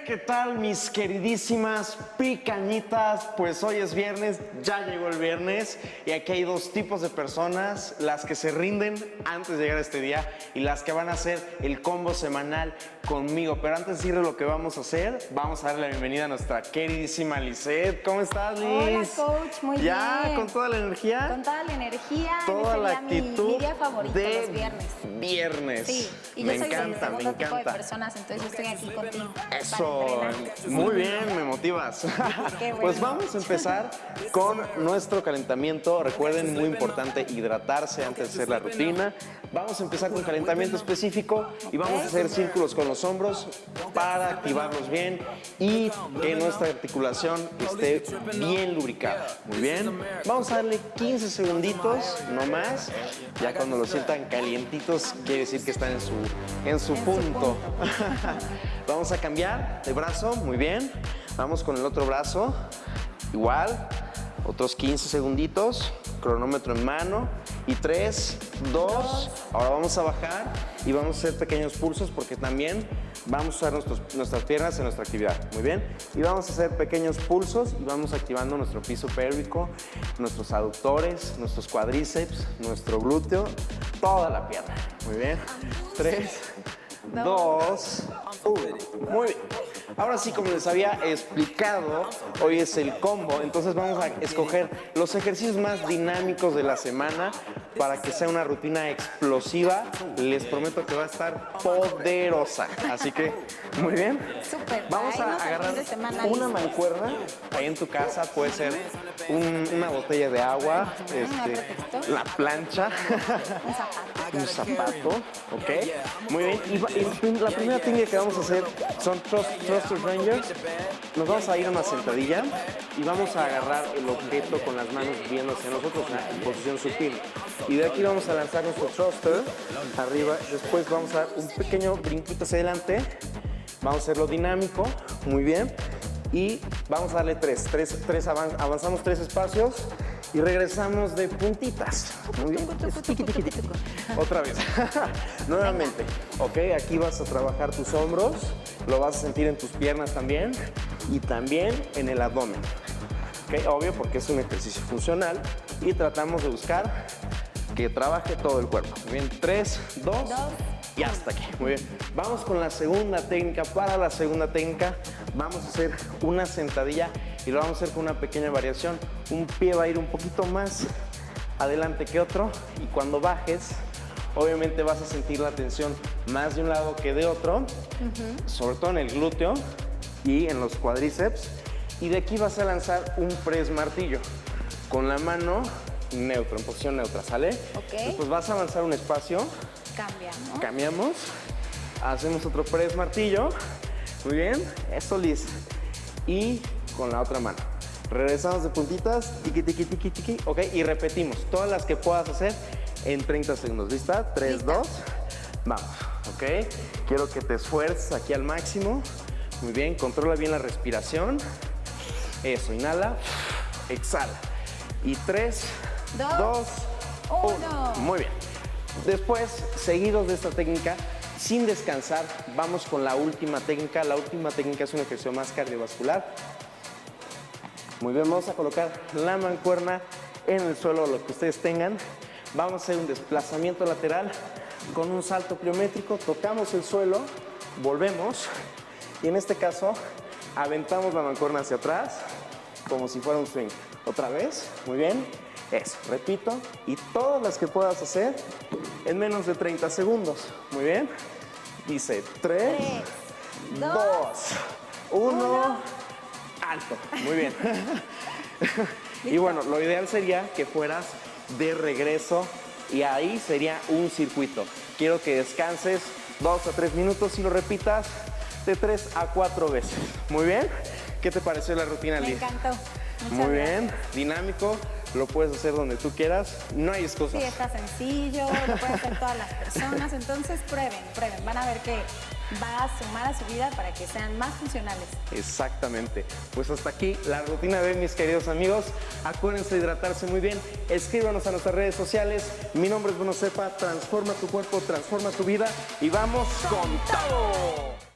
¿Qué tal, mis queridísimas picañitas? Pues hoy es viernes, ya llegó el viernes y aquí hay dos tipos de personas, las que se rinden antes de llegar a este día y las que van a hacer el combo semanal conmigo. Pero antes de decirle lo que vamos a hacer, vamos a darle la bienvenida a nuestra queridísima Lisette. ¿Cómo estás, Liz? Hola, coach, muy bien. ¿Ya? ¿Con toda la energía? Con toda la energía. Toda la actitud mi día favorito, de los viernes. Viernes. Sí, y me yo soy encanta, del me segundo tipo de encanta. personas, entonces yo estoy aquí contigo. Eso, para entrenar. muy bien, me motivas. Qué bueno. Pues vamos a empezar con nuestro calentamiento. Recuerden, muy importante hidratarse antes de hacer la rutina. Vamos a empezar con calentamiento específico y vamos a hacer círculos con los hombros para activarlos bien y que nuestra articulación esté bien lubricada. Muy bien. Vamos a darle 15 segunditos, no más. Ya cuando lo sientan calientitos, quiere decir que están en su punto. Vamos a cambiar de brazo, muy bien. Vamos con el otro brazo, igual, otros 15 segunditos, cronómetro en mano, y 3, 2, ahora vamos a bajar y vamos a hacer pequeños pulsos porque también vamos a usar nuestras piernas en nuestra actividad, muy bien. Y vamos a hacer pequeños pulsos y vamos activando nuestro piso pélvico, nuestros aductores, nuestros cuádriceps, nuestro glúteo, toda la pierna, muy bien. 3, 2, 1, muy bien. Ahora sí, como les había explicado, hoy es el combo, entonces vamos a escoger los ejercicios más dinámicos de la semana para que sea una rutina explosiva. Les prometo que va a estar poderosa, así que muy bien. Súper. Vamos a agarrar una mancuerna ahí en tu casa, puede ser una botella de agua, la plancha, un zapato, ¿ok? Muy bien, y la primera técnica que vamos a hacer son Thruster Rangers. Nos vamos a ir a una sentadilla y vamos a agarrar el objeto con las manos viendo hacia nosotros en posición supina. Y de aquí vamos a lanzar nuestro thruster arriba, después vamos a dar un pequeño brinquito hacia adelante, vamos a hacerlo dinámico, muy bien, y vamos a darle avanzamos 3 espacios y regresamos de puntitas, muy bien, otra vez, nuevamente, ok, aquí vas a trabajar tus hombros, lo vas a sentir en tus piernas también y también en el abdomen, ok, obvio porque es un ejercicio funcional y tratamos de buscar que trabaje todo el cuerpo. Muy bien, 3, 2 y hasta aquí. Muy bien. Vamos con la segunda técnica. Para la segunda técnica vamos a hacer una sentadilla y lo vamos a hacer con una pequeña variación. Un pie va a ir un poquito más adelante que otro y cuando bajes, obviamente vas a sentir la tensión más de un lado que de otro, sobre todo en el glúteo y en los cuádriceps. Y de aquí vas a lanzar un press martillo con la mano neutro, en posición neutra, ¿sale? Ok. Después vas a avanzar un espacio. Cambiamos. Cambiamos. Hacemos otro press martillo. Muy bien. Eso, Liz. Y con la otra mano. Regresamos de puntitas. Tiki, tiki, tiki, tiki. Ok. Y repetimos. Todas las que puedas hacer en 30 segundos. ¿Lista? 3, 2. Vamos. Ok. Quiero que te esfuerces aquí al máximo. Muy bien. Controla bien la respiración. Eso. Inhala. Exhala. Y 3, 2, 1. Muy bien. Después, seguidos de esta técnica, sin descansar, vamos con la última técnica. La última técnica es un ejercicio más cardiovascular. Muy bien, vamos a colocar la mancuerna en el suelo, lo que ustedes tengan. Vamos a hacer un desplazamiento lateral con un salto pliométrico. Tocamos el suelo, volvemos y en este caso aventamos la mancuerna hacia atrás como si fuera un swing. Otra vez, muy bien. Eso, repito, y todas las que puedas hacer en menos de 30 segundos. Muy bien. Dice 3, 2, 1, alto. Muy bien. Y bueno, lo ideal sería que fueras de regreso y ahí sería un circuito. Quiero que descanses 2 a 3 minutos y lo repitas de 3 a 4 veces. Muy bien. ¿Qué te pareció la rutina, Liz? Me encantó. Muy bien, dinámico, lo puedes hacer donde tú quieras, no hay excusas. Sí, está sencillo, lo pueden hacer todas las personas, entonces prueben, van a ver que va a sumar a su vida para que sean más funcionales. Exactamente, pues hasta aquí la rutina de hoy, mis queridos amigos. Acuérdense de hidratarse muy bien, escríbanos a nuestras redes sociales. Mi nombre es Bruno Cepa, transforma tu cuerpo, transforma tu vida y vamos con todo.